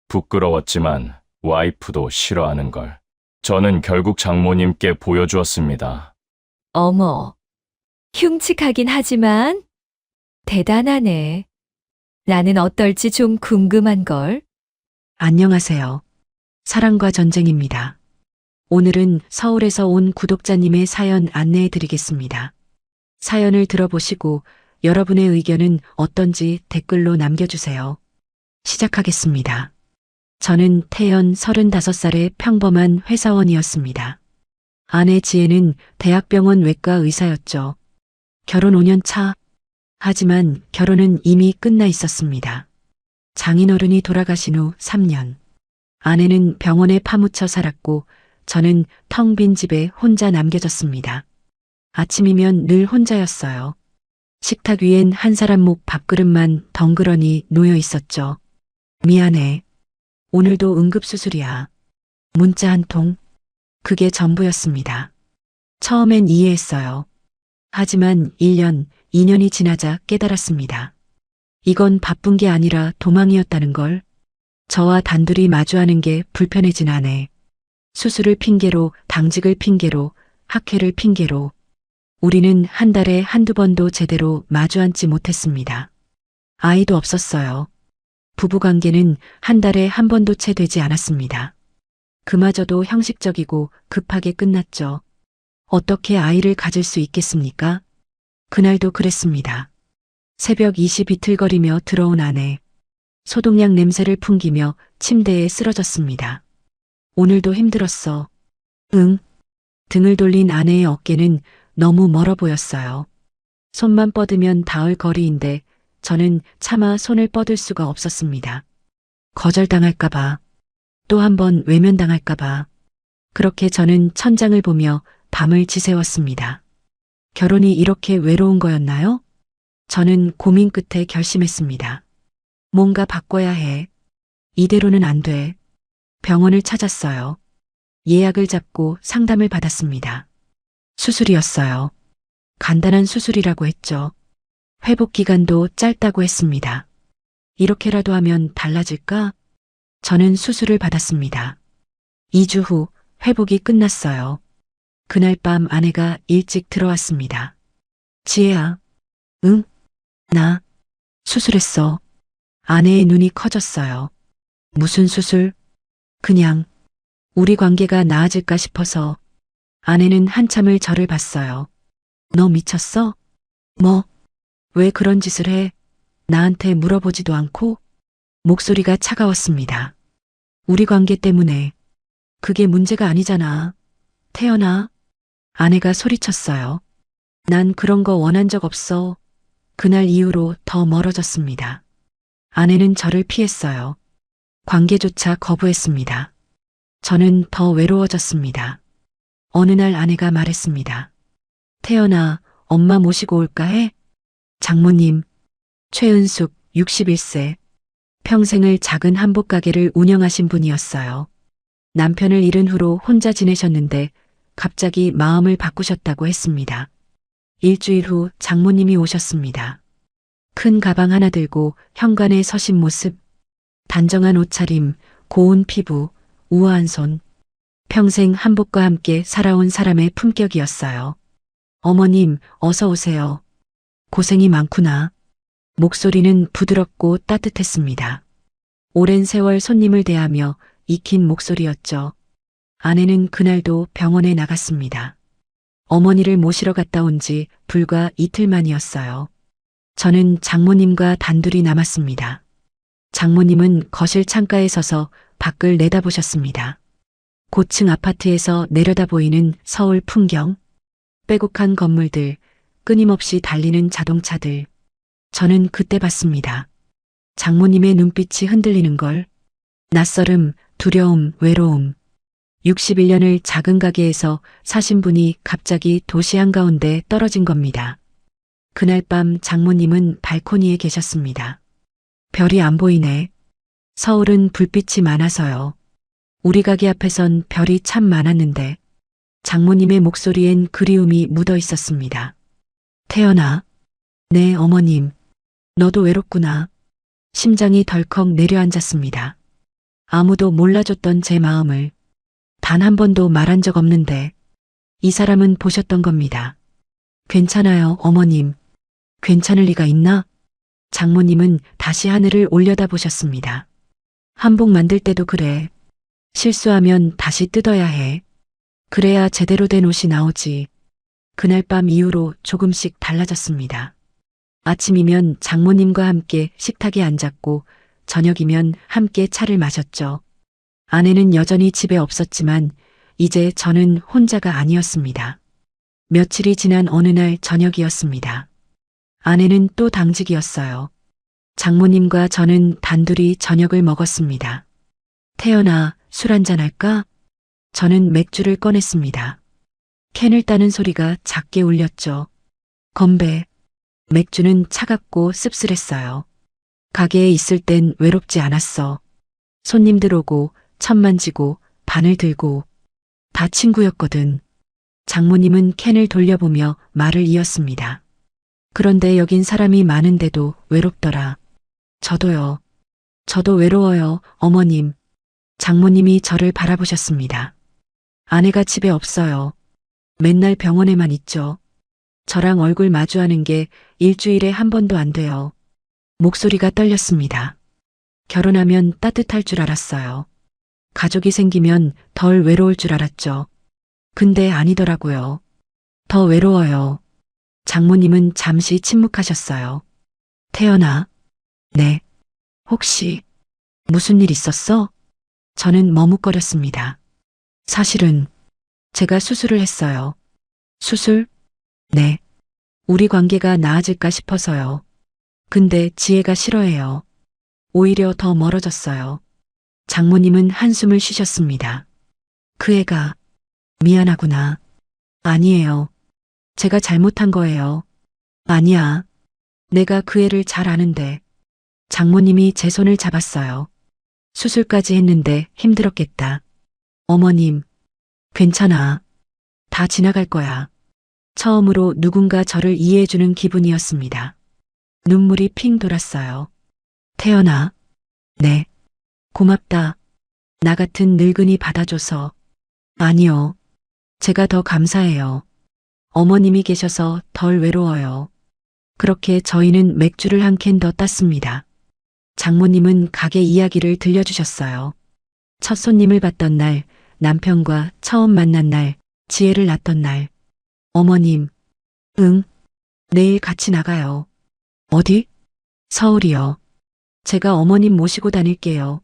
부끄러웠지만 와이프도 싫어하는 걸. 저는 결국 장모님께 보여주었습니다. 어머, 흉측하긴 하지만 대단하네. 나는 어떨지 좀 궁금한걸. 안녕하세요. 사랑과 전쟁입니다. 오늘은 서울에서 온 구독자님의 사연 안내해 드리겠습니다. 사연을 들어보시고 여러분의 의견은 어떤지 댓글로 남겨주세요. 시작하겠습니다. 저는 태연 35살의 평범한 회사원이었습니다. 아내 지혜는 대학병원 외과 의사였죠. 결혼 5년 차. 하지만 결혼은 이미 끝나 있었습니다. 장인어른이 돌아가신 후 3년. 아내는 병원에 파묻혀 살았고 저는 텅 빈 집에 혼자 남겨졌습니다. 아침이면 늘 혼자였어요. 식탁 위엔 한 사람 목 밥그릇만 덩그러니 놓여 있었죠. 미안해. 오늘도 응급수술이야. 문자 한 통. 그게 전부였습니다. 처음엔 이해했어요. 하지만 1년, 2년이 지나자 깨달았습니다. 이건 바쁜 게 아니라 도망이었다는 걸. 저와 단둘이 마주하는 게 불편해진 아내. 수술을 핑계로, 당직을 핑계로, 학회를 핑계로. 우리는 한 달에 한두 번도 제대로 마주 앉지 못했습니다. 아이도 없었어요. 부부관계는 한 달에 한 번도 채 되지 않았습니다. 그마저도 형식적이고 급하게 끝났죠. 어떻게 아이를 가질 수 있겠습니까? 그날도 그랬습니다. 새벽 2시 비틀거리며 들어온 아내. 소독약 냄새를 풍기며 침대에 쓰러졌습니다. 오늘도 힘들었어. 응. 등을 돌린 아내의 어깨는 너무 멀어 보였어요. 손만 뻗으면 닿을 거리인데 저는 차마 손을 뻗을 수가 없었습니다. 거절당할까봐, 또 한 번 외면당할까봐. 그렇게 저는 천장을 보며 밤을 지새웠습니다. 결혼이 이렇게 외로운 거였나요? 저는 고민 끝에 결심했습니다. 뭔가 바꿔야 해. 이대로는 안 돼. 병원을 찾았어요. 예약을 잡고 상담을 받았습니다. 수술이었어요. 간단한 수술이라고 했죠. 회복 기간도 짧다고 했습니다. 이렇게라도 하면 달라질까? 저는 수술을 받았습니다. 2주 후 회복이 끝났어요. 그날 밤 아내가 일찍 들어왔습니다. 지혜야. 응? 나 수술했어. 아내의 눈이 커졌어요. 무슨 수술? 그냥 우리 관계가 나아질까 싶어서. 아내는 한참을 저를 봤어요. 너 미쳤어? 뭐? 왜 그런 짓을 해? 나한테 물어보지도 않고? 목소리가 차가웠습니다. 우리 관계 때문에. 그게 문제가 아니잖아. 태연아. 아내가 소리쳤어요. 난 그런 거 원한 적 없어. 그날 이후로 더 멀어졌습니다. 아내는 저를 피했어요. 관계조차 거부했습니다. 저는 더 외로워졌습니다. 어느 날 아내가 말했습니다. 태연아, 엄마 모시고 올까 해? 장모님, 최은숙, 61세. 평생을 작은 한복 가게를 운영하신 분이었어요. 남편을 잃은 후로 혼자 지내셨는데 갑자기 마음을 바꾸셨다고 했습니다. 일주일 후 장모님이 오셨습니다. 큰 가방 하나 들고 현관에 서신 모습, 단정한 옷차림, 고운 피부, 우아한 손. 평생 한복과 함께 살아온 사람의 품격이었어요. 어머님, 어서 오세요. 고생이 많구나. 목소리는 부드럽고 따뜻했습니다. 오랜 세월 손님을 대하며 익힌 목소리였죠. 아내는 그날도 병원에 나갔습니다. 어머니를 모시러 갔다 온 지 불과 이틀 만이었어요. 저는 장모님과 단둘이 남았습니다. 장모님은 거실 창가에 서서 밖을 내다보셨습니다. 고층 아파트에서 내려다 보이는 서울 풍경, 빼곡한 건물들, 끊임없이 달리는 자동차들. 저는 그때 봤습니다. 장모님의 눈빛이 흔들리는 걸. 낯설음, 두려움, 외로움. 61년을 작은 가게에서 사신 분이 갑자기 도시 한가운데 떨어진 겁니다. 그날 밤 장모님은 발코니에 계셨습니다. 별이 안 보이네. 서울은 불빛이 많아서요. 우리 가게 앞에선 별이 참 많았는데. 장모님의 목소리엔 그리움이 묻어 있었습니다. 태연아. 네, 어머님. 너도 외롭구나. 심장이 덜컥 내려앉았습니다. 아무도 몰라줬던 제 마음을 단 한 번도 말한 적 없는데 이 사람은 보셨던 겁니다. 괜찮아요, 어머님. 괜찮을 리가 있나? 장모님은 다시 하늘을 올려다 보셨습니다. 한복 만들 때도 그래. 실수하면 다시 뜯어야 해. 그래야 제대로 된 옷이 나오지. 그날 밤 이후로 조금씩 달라졌습니다. 아침이면 장모님과 함께 식탁에 앉았고 저녁이면 함께 차를 마셨죠. 아내는 여전히 집에 없었지만 이제 저는 혼자가 아니었습니다. 며칠이 지난 어느 날 저녁이었습니다. 아내는 또 당직이었어요. 장모님과 저는 단둘이 저녁을 먹었습니다. 태연아, 술 한잔 할까? 저는 맥주를 꺼냈습니다. 캔을 따는 소리가 작게 울렸죠. 건배. 맥주는 차갑고 씁쓸했어요. 가게에 있을 땐 외롭지 않았어. 손님들 오고 천 만지고 반을 들고 다 친구였거든. 장모님은 캔을 돌려보며 말을 이었습니다. 그런데 여긴 사람이 많은데도 외롭더라. 저도요. 저도 외로워요, 어머님. 장모님이 저를 바라보셨습니다. 아내가 집에 없어요. 맨날 병원에만 있죠. 저랑 얼굴 마주하는 게 일주일에 한 번도 안 돼요. 목소리가 떨렸습니다. 결혼하면 따뜻할 줄 알았어요. 가족이 생기면 덜 외로울 줄 알았죠. 근데 아니더라고요. 더 외로워요. 장모님은 잠시 침묵하셨어요. 태연아. 네. 혹시 무슨 일 있었어? 저는 머뭇거렸습니다. 사실은 제가 수술을 했어요. 수술? 네. 우리 관계가 나아질까 싶어서요. 근데 지혜가 싫어해요. 오히려 더 멀어졌어요. 장모님은 한숨을 쉬셨습니다. 그 애가 미안하구나. 아니에요. 제가 잘못한 거예요. 아니야. 내가 그 애를 잘 아는데. 장모님이 제 손을 잡았어요. 수술까지 했는데 힘들었겠다. 어머님, 괜찮아. 다 지나갈 거야. 처음으로 누군가 저를 이해해주는 기분이었습니다. 눈물이 핑 돌았어요. 태연아. 네. 고맙다. 나 같은 늙은이 받아줘서. 아니요. 제가 더 감사해요. 어머님이 계셔서 덜 외로워요. 그렇게 저희는 맥주를 한 캔 더 땄습니다. 장모님은 가게 이야기를 들려주셨어요. 첫 손님을 받던 날, 남편과 처음 만난 날, 지혜를 낳던 날. 어머님. 응. 내일 같이 나가요. 어디? 서울이요. 제가 어머님 모시고 다닐게요.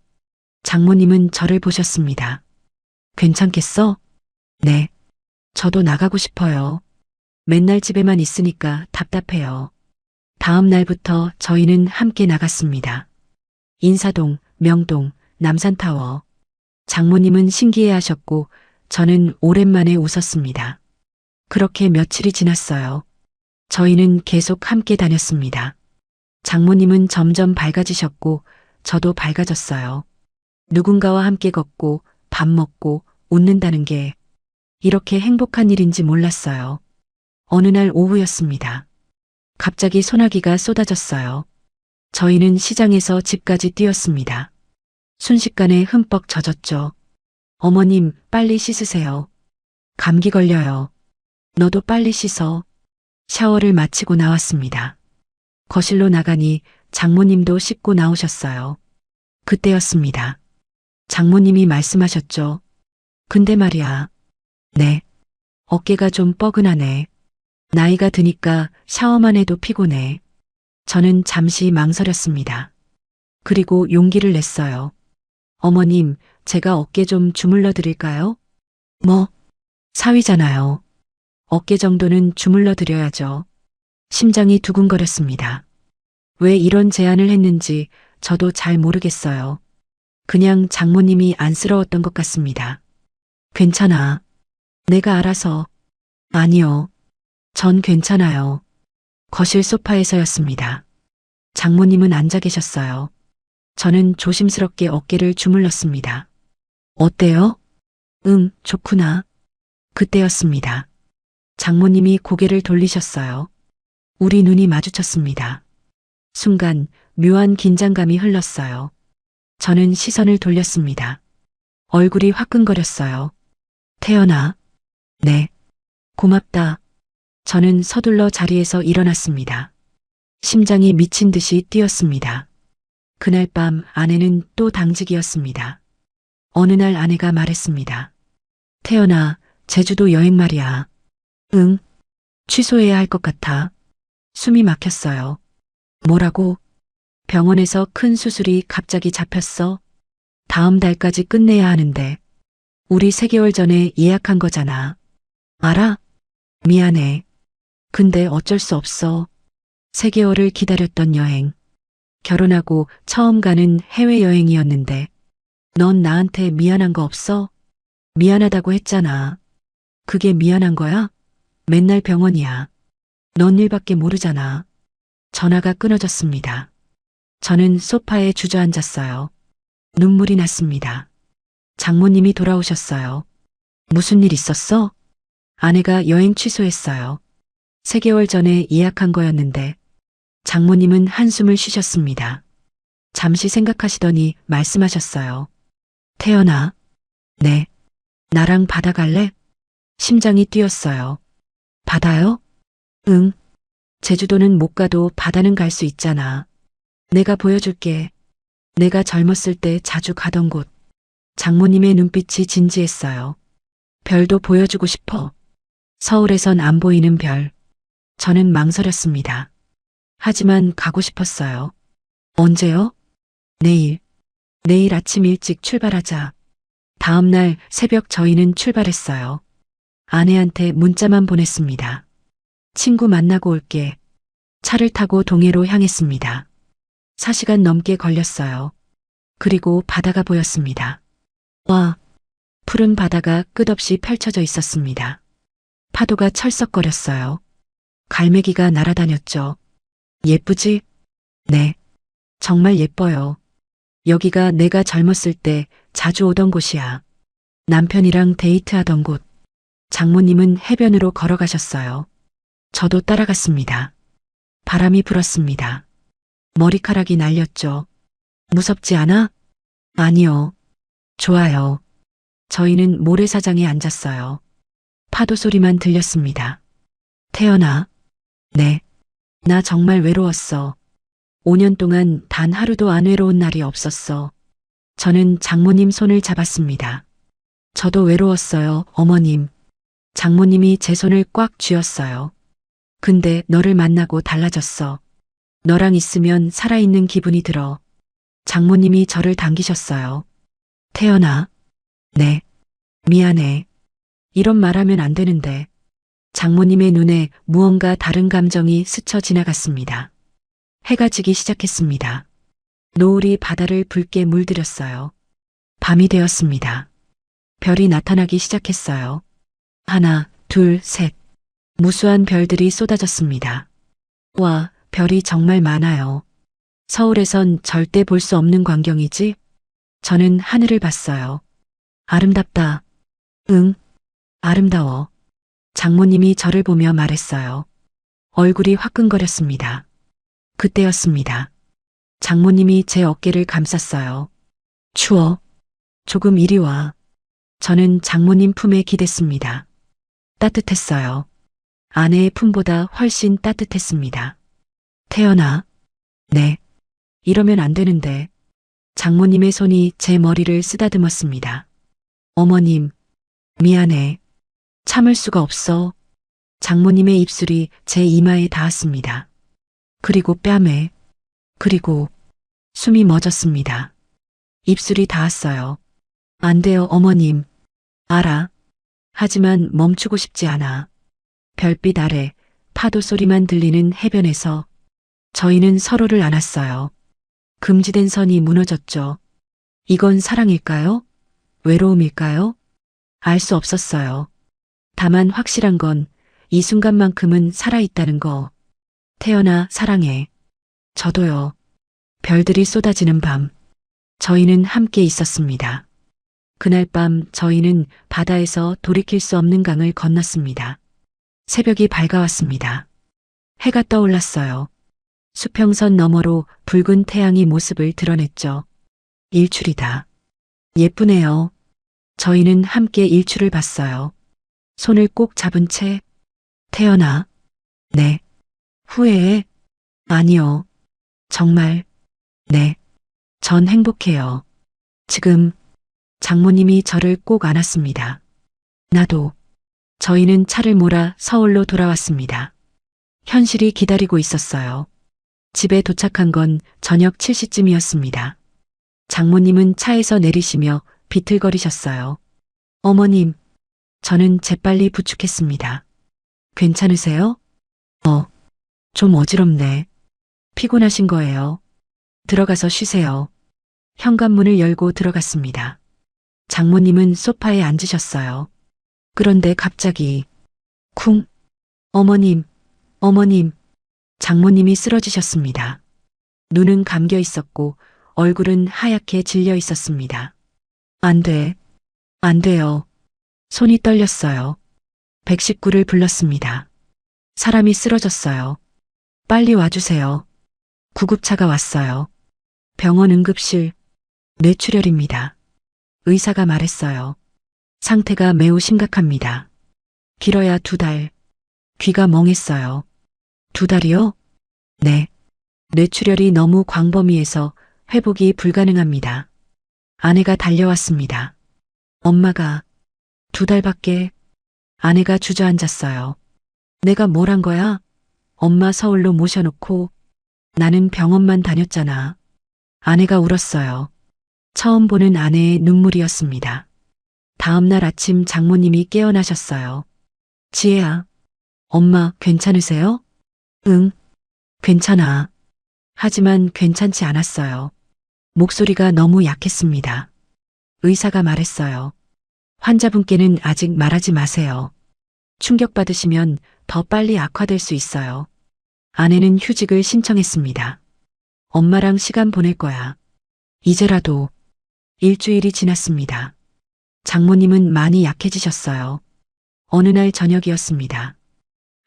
장모님은 저를 보셨습니다. 괜찮겠어? 네. 저도 나가고 싶어요. 맨날 집에만 있으니까 답답해요. 다음 날부터 저희는 함께 나갔습니다. 인사동, 명동, 남산타워. 장모님은 신기해하셨고 저는 오랜만에 웃었습니다. 그렇게 며칠이 지났어요. 저희는 계속 함께 다녔습니다. 장모님은 점점 밝아지셨고 저도 밝아졌어요. 누군가와 함께 걷고 밥 먹고 웃는다는 게 이렇게 행복한 일인지 몰랐어요. 어느 날 오후였습니다. 갑자기 소나기가 쏟아졌어요. 저희는 시장에서 집까지 뛰었습니다. 순식간에 흠뻑 젖었죠. 어머님, 빨리 씻으세요. 감기 걸려요. 너도 빨리 씻어. 샤워를 마치고 나왔습니다. 거실로 나가니 장모님도 씻고 나오셨어요. 그때였습니다. 장모님이 말씀하셨죠. 근데 말이야. 네. 어깨가 좀 뻐근하네. 나이가 드니까 샤워만 해도 피곤해. 저는 잠시 망설였습니다. 그리고 용기를 냈어요. 어머님, 제가 어깨 좀 주물러 드릴까요? 뭐? 사위잖아요. 어깨 정도는 주물러 드려야죠. 심장이 두근거렸습니다. 왜 이런 제안을 했는지 저도 잘 모르겠어요. 그냥 장모님이 안쓰러웠던 것 같습니다. 괜찮아. 내가 알아서. 아니요. 전 괜찮아요. 거실 소파에서였습니다. 장모님은 앉아 계셨어요. 저는 조심스럽게 어깨를 주물렀습니다. 어때요? 응, 좋구나. 그때였습니다. 장모님이 고개를 돌리셨어요. 우리 눈이 마주쳤습니다. 순간 묘한 긴장감이 흘렀어요. 저는 시선을 돌렸습니다. 얼굴이 화끈거렸어요. 태연아. 네. 고맙다. 저는 서둘러 자리에서 일어났습니다. 심장이 미친 듯이 뛰었습니다. 그날 밤 아내는 또 당직이었습니다. 어느 날 아내가 말했습니다. 태연아, 제주도 여행 말이야. 응. 취소해야 할 것 같아. 숨이 막혔어요. 뭐라고? 병원에서 큰 수술이 갑자기 잡혔어. 다음 달까지 끝내야 하는데. 우리 3개월 전에 예약한 거잖아. 알아? 미안해. 근데 어쩔 수 없어. 3개월을 기다렸던 여행. 결혼하고 처음 가는 해외여행이었는데. 넌 나한테 미안한 거 없어? 미안하다고 했잖아. 그게 미안한 거야? 맨날 병원이야. 넌 일밖에 모르잖아. 전화가 끊어졌습니다. 저는 소파에 주저앉았어요. 눈물이 났습니다. 장모님이 돌아오셨어요. 무슨 일 있었어? 아내가 여행 취소했어요. 3개월 전에 예약한 거였는데. 장모님은 한숨을 쉬셨습니다. 잠시 생각하시더니 말씀하셨어요. 태연아. 네. 나랑 바다 갈래? 심장이 뛰었어요. 바다요? 응. 제주도는 못 가도 바다는 갈 수 있잖아. 내가 보여줄게. 내가 젊었을 때 자주 가던 곳. 장모님의 눈빛이 진지했어요. 별도 보여주고 싶어. 서울에선 안 보이는 별. 저는 망설였습니다. 하지만 가고 싶었어요. 언제요? 내일. 내일 아침 일찍 출발하자. 다음 날 새벽 저희는 출발했어요. 아내한테 문자만 보냈습니다. 친구 만나고 올게. 차를 타고 동해로 향했습니다. 4시간 넘게 걸렸어요. 그리고 바다가 보였습니다. 와, 푸른 바다가 끝없이 펼쳐져 있었습니다. 파도가 철썩거렸어요. 갈매기가 날아다녔죠. 예쁘지? 네. 정말 예뻐요. 여기가 내가 젊었을 때 자주 오던 곳이야. 남편이랑 데이트하던 곳. 장모님은 해변으로 걸어가셨어요. 저도 따라갔습니다. 바람이 불었습니다. 머리카락이 날렸죠. 무섭지 않아? 아니요. 좋아요. 저희는 모래사장에 앉았어요. 파도 소리만 들렸습니다. 태연아. 네. 나 정말 외로웠어. 5년 동안 단 하루도 안 외로운 날이 없었어. 저는 장모님 손을 잡았습니다. 저도 외로웠어요, 어머님. 장모님이 제 손을 꽉 쥐었어요. 근데 너를 만나고 달라졌어. 너랑 있으면 살아있는 기분이 들어. 장모님이 저를 당기셨어요. 태연아. 네. 미안해. 이런 말하면 안 되는데. 장모님의 눈에 무언가 다른 감정이 스쳐 지나갔습니다. 해가 지기 시작했습니다. 노을이 바다를 붉게 물들였어요. 밤이 되었습니다. 별이 나타나기 시작했어요. 하나, 둘, 셋. 무수한 별들이 쏟아졌습니다. 와, 별이 정말 많아요. 서울에선 절대 볼 수 없는 광경이지? 저는 하늘을 봤어요. 아름답다. 응, 아름다워. 장모님이 저를 보며 말했어요. 얼굴이 화끈거렸습니다. 그때였습니다. 장모님이 제 어깨를 감쌌어요. 추워. 조금 이리 와. 저는 장모님 품에 기댔습니다. 따뜻했어요. 아내의 품보다 훨씬 따뜻했습니다. 태연아. 네. 이러면 안 되는데. 장모님의 손이 제 머리를 쓰다듬었습니다. 어머님. 미안해. 참을 수가 없어. 장모님의 입술이 제 이마에 닿았습니다. 그리고 뺨에. 그리고 숨이 멎었습니다. 입술이 닿았어요. 안 돼요, 어머님. 알아. 하지만 멈추고 싶지 않아. 별빛 아래 파도 소리만 들리는 해변에서 저희는 서로를 안았어요. 금지된 선이 무너졌죠. 이건 사랑일까요? 외로움일까요? 알 수 없었어요. 다만 확실한 건 이 순간만큼은 살아있다는 거. 태연아, 사랑해. 저도요. 별들이 쏟아지는 밤. 저희는 함께 있었습니다. 그날 밤 저희는 바다에서 돌이킬 수 없는 강을 건넜습니다. 새벽이 밝아왔습니다. 해가 떠올랐어요. 수평선 너머로 붉은 태양이 모습을 드러냈죠. 일출이다. 예쁘네요. 저희는 함께 일출을 봤어요. 손을 꼭 잡은 채, 태연아. 네. 후회해? 아니요. 정말. 네. 전 행복해요. 지금 장모님이 저를 꼭 안았습니다. 나도. 저희는 차를 몰아 서울로 돌아왔습니다. 현실이 기다리고 있었어요. 집에 도착한 건 저녁 7시쯤이었습니다. 장모님은 차에서 내리시며 비틀거리셨어요. 어머님, 저는 재빨리 부축했습니다. 괜찮으세요? 좀 어지럽네. 피곤하신 거예요. 들어가서 쉬세요. 현관문을 열고 들어갔습니다. 장모님은 소파에 앉으셨어요. 그런데 갑자기 쿵. 어머님, 어머님. 장모님이 쓰러지셨습니다. 눈은 감겨 있었고 얼굴은 하얗게 질려 있었습니다. 안 돼. 안 돼요. 손이 떨렸어요. 119를 불렀습니다. 사람이 쓰러졌어요. 빨리 와주세요. 구급차가 왔어요. 병원 응급실. 뇌출혈입니다. 의사가 말했어요. 상태가 매우 심각합니다. 길어야 2달. 귀가 멍했어요. 2달이요? 네. 뇌출혈이 너무 광범위해서 회복이 불가능합니다. 아내가 달려왔습니다. 엄마가 2달밖에. 아내가 주저앉았어요. 내가 뭘 한 거야? 엄마 서울로 모셔놓고 나는 병원만 다녔잖아. 아내가 울었어요. 처음 보는 아내의 눈물이었습니다. 다음 날 아침 장모님이 깨어나셨어요. 지혜야, 엄마 괜찮으세요? 응, 괜찮아. 하지만 괜찮지 않았어요. 목소리가 너무 약했습니다. 의사가 말했어요. 환자분께는 아직 말하지 마세요. 충격받으시면 더 빨리 악화될 수 있어요. 아내는 휴직을 신청했습니다. 엄마랑 시간 보낼 거야. 이제라도. 일주일이 지났습니다. 장모님은 많이 약해지셨어요. 어느 날 저녁이었습니다.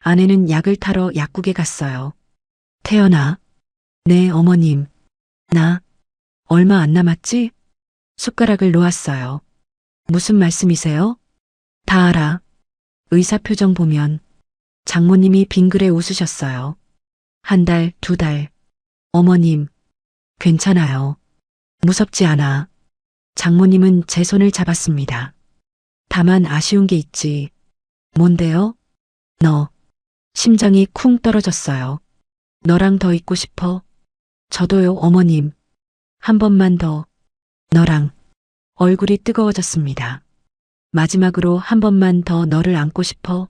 아내는 약을 타러 약국에 갔어요. 태연아. 네, 어머님. 나 얼마 안 남았지? 숟가락을 놓았어요. 무슨 말씀이세요? 다 알아. 의사 표정 보면. 장모님이 빙그레 웃으셨어요. 1달, 2달. 어머님, 괜찮아요. 무섭지 않아. 장모님은 제 손을 잡았습니다. 다만 아쉬운 게 있지. 뭔데요? 너. 심장이 쿵 떨어졌어요. 너랑 더 있고 싶어. 저도요, 어머님. 한 번만 더. 너랑. 얼굴이 뜨거워졌습니다. 마지막으로 한 번만 더 너를 안고 싶어.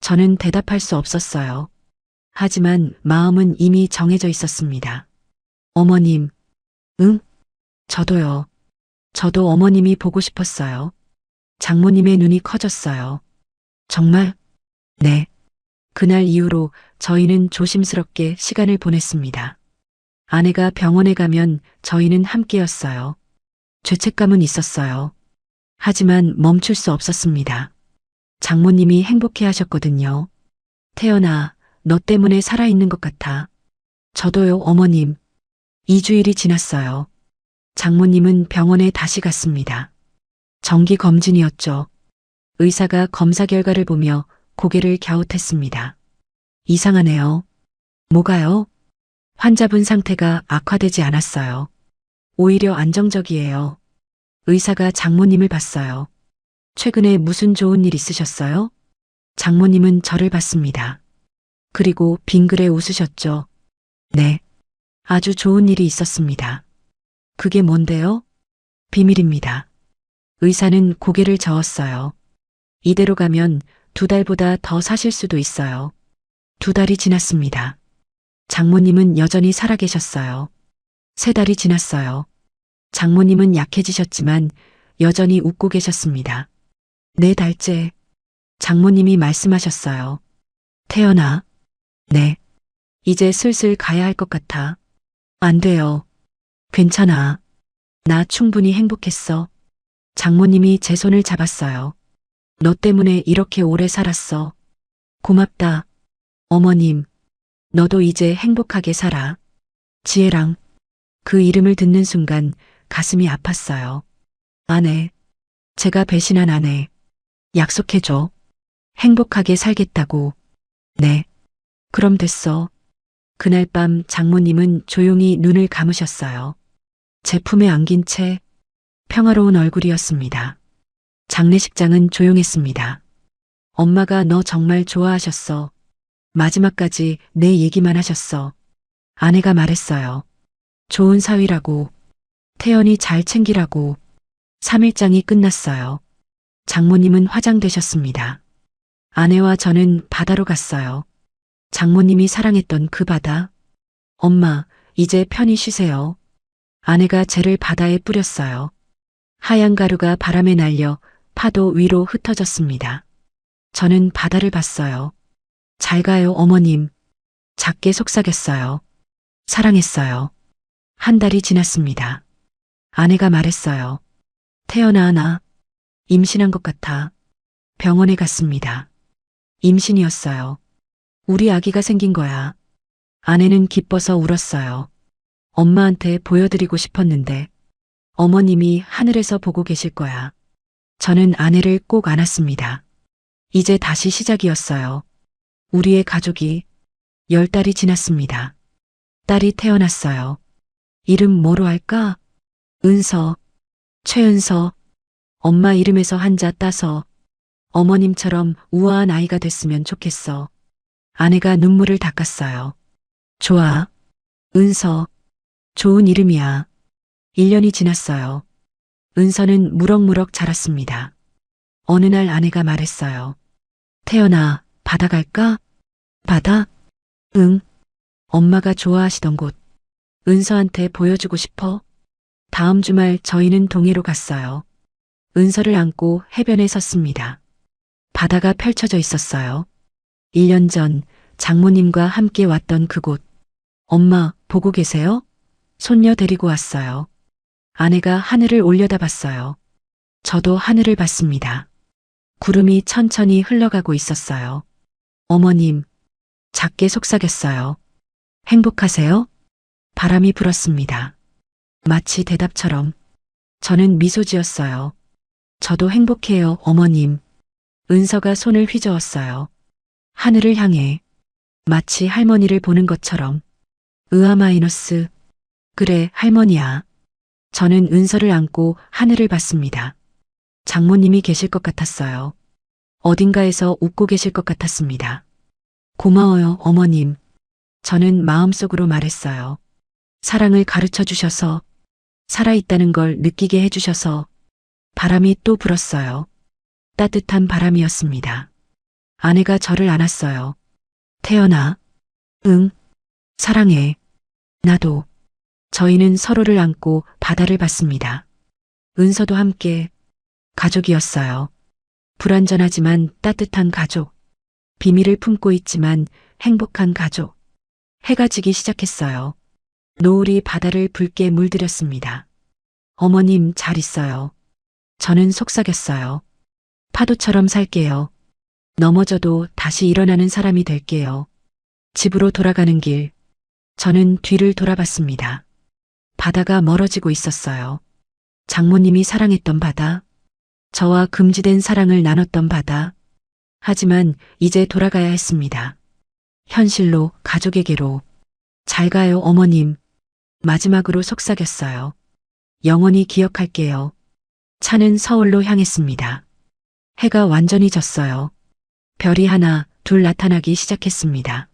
저는 대답할 수 없었어요. 하지만 마음은 이미 정해져 있었습니다. 어머님. 응? 저도요. 저도 어머님이 보고 싶었어요. 장모님의 눈이 커졌어요. 정말? 네. 그날 이후로 저희는 조심스럽게 시간을 보냈습니다. 아내가 병원에 가면 저희는 함께였어요. 죄책감은 있었어요. 하지만 멈출 수 없었습니다. 장모님이 행복해 하셨거든요. 태연아, 너 때문에 살아있는 것 같아. 저도요, 어머님. 2주일이 지났어요. 장모님은 병원에 다시 갔습니다. 정기 검진이었죠. 의사가 검사 결과를 보며 고개를 갸웃했습니다. 이상하네요. 뭐가요? 환자분 상태가 악화되지 않았어요. 오히려 안정적이에요. 의사가 장모님을 봤어요. 최근에 무슨 좋은 일 있으셨어요? 장모님은 저를 봤습니다. 그리고 빙그레 웃으셨죠. 네. 아주 좋은 일이 있었습니다. 그게 뭔데요? 비밀입니다. 의사는 고개를 저었어요. 이대로 가면 2달보다 더 사실 수도 있어요. 2달이 지났습니다. 장모님은 여전히 살아계셨어요. 3달이 지났어요. 장모님은 약해지셨지만 여전히 웃고 계셨습니다. 4달째. 장모님이 말씀하셨어요. 태연아. 네. 이제 슬슬 가야 할 것 같아. 안 돼요. 괜찮아. 나 충분히 행복했어. 장모님이 제 손을 잡았어요. 너 때문에 이렇게 오래 살았어. 고맙다. 어머님. 너도 이제 행복하게 살아. 지혜랑. 그 이름을 듣는 순간 가슴이 아팠어요. 아내, 제가 배신한 아내. 약속해줘. 행복하게 살겠다고. 네. 그럼 됐어. 그날 밤 장모님은 조용히 눈을 감으셨어요. 제 품에 안긴 채 평화로운 얼굴이었습니다. 장례식장은 조용했습니다. 엄마가 너 정말 좋아하셨어. 마지막까지 내 얘기만 하셨어. 아내가 말했어요. 좋은 사위라고. 태연이 잘 챙기라고. 3일장이 끝났어요. 장모님은 화장되셨습니다. 아내와 저는 바다로 갔어요. 장모님이 사랑했던 그 바다. 엄마, 이제 편히 쉬세요. 아내가 재를 바다에 뿌렸어요. 하얀 가루가 바람에 날려 파도 위로 흩어졌습니다. 저는 바다를 봤어요. 잘 가요, 어머님. 작게 속삭였어요. 사랑했어요. 한 달이 지났습니다. 아내가 말했어요. 태연아, 나 임신한 것 같아. 병원에 갔습니다. 임신이었어요. 우리 아기가 생긴 거야. 아내는 기뻐서 울었어요. 엄마한테 보여드리고 싶었는데 어머님이 하늘에서 보고 계실 거야. 저는 아내를 꼭 안았습니다. 이제 다시 시작이었어요. 우리의 가족이 10달이 지났습니다. 딸이 태어났어요. 이름 뭐로 할까? 은서, 최은서. 엄마 이름에서 한자 따서 어머님처럼 우아한 아이가 됐으면 좋겠어. 아내가 눈물을 닦았어요. 좋아. 은서. 좋은 이름이야. 1년이 지났어요. 은서는 무럭무럭 자랐습니다. 어느 날 아내가 말했어요. 태연아, 바다 갈까? 바다? 응. 엄마가 좋아하시던 곳. 은서한테 보여주고 싶어. 다음 주말 저희는 동해로 갔어요. 은서를 안고 해변에 섰습니다. 바다가 펼쳐져 있었어요. 1년 전 장모님과 함께 왔던 그곳. 엄마, 보고 계세요? 손녀 데리고 왔어요. 아내가 하늘을 올려다봤어요. 저도 하늘을 봤습니다. 구름이 천천히 흘러가고 있었어요. 어머님, 작게 속삭였어요. 행복하세요? 바람이 불었습니다. 마치 대답처럼. 저는 미소 지었어요. 저도 행복해요, 어머님. 은서가 손을 휘저었어요. 하늘을 향해. 마치 할머니를 보는 것처럼. 으아마이너스. 그래, 할머니야. 저는 은서를 안고 하늘을 봤습니다. 장모님이 계실 것 같았어요. 어딘가에서 웃고 계실 것 같았습니다. 고마워요, 어머님. 저는 마음속으로 말했어요. 사랑을 가르쳐 주셔서, 살아있다는 걸 느끼게 해주셔서. 바람이 또 불었어요. 따뜻한 바람이었습니다. 아내가 저를 안았어요. 태연아. 응. 사랑해. 나도. 저희는 서로를 안고 바다를 봤습니다. 은서도 함께. 가족이었어요. 불완전하지만 따뜻한 가족. 비밀을 품고 있지만 행복한 가족. 해가 지기 시작했어요. 노을이 바다를 붉게 물들였습니다. 어머님 잘 있어요. 저는 속삭였어요. 파도처럼 살게요. 넘어져도 다시 일어나는 사람이 될게요. 집으로 돌아가는 길. 저는 뒤를 돌아봤습니다. 바다가 멀어지고 있었어요. 장모님이 사랑했던 바다. 저와 금지된 사랑을 나눴던 바다. 하지만 이제 돌아가야 했습니다. 현실로, 가족에게로. 잘 가요, 어머님. 마지막으로 속삭였어요. 영원히 기억할게요. 차는 서울로 향했습니다. 해가 완전히 졌어요. 별이 하나, 둘 나타나기 시작했습니다.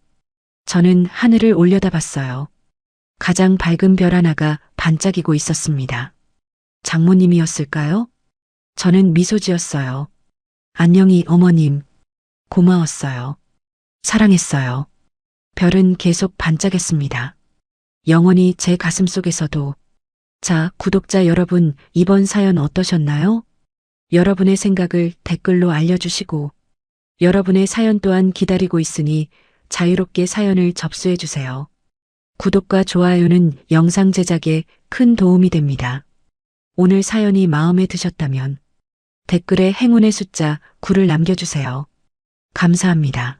저는 하늘을 올려다봤어요. 가장 밝은 별 하나가 반짝이고 있었습니다. 장모님이었을까요? 저는 미소 지었어요. 안녕히 어머님. 고마웠어요. 사랑했어요. 별은 계속 반짝였습니다. 영원히 제 가슴 속에서도. 자, 구독자 여러분, 이번 사연 어떠셨나요? 여러분의 생각을 댓글로 알려주시고, 여러분의 사연 또한 기다리고 있으니 자유롭게 사연을 접수해주세요. 구독과 좋아요는 영상 제작에 큰 도움이 됩니다. 오늘 사연이 마음에 드셨다면 댓글에 행운의 숫자 9를 남겨주세요. 감사합니다.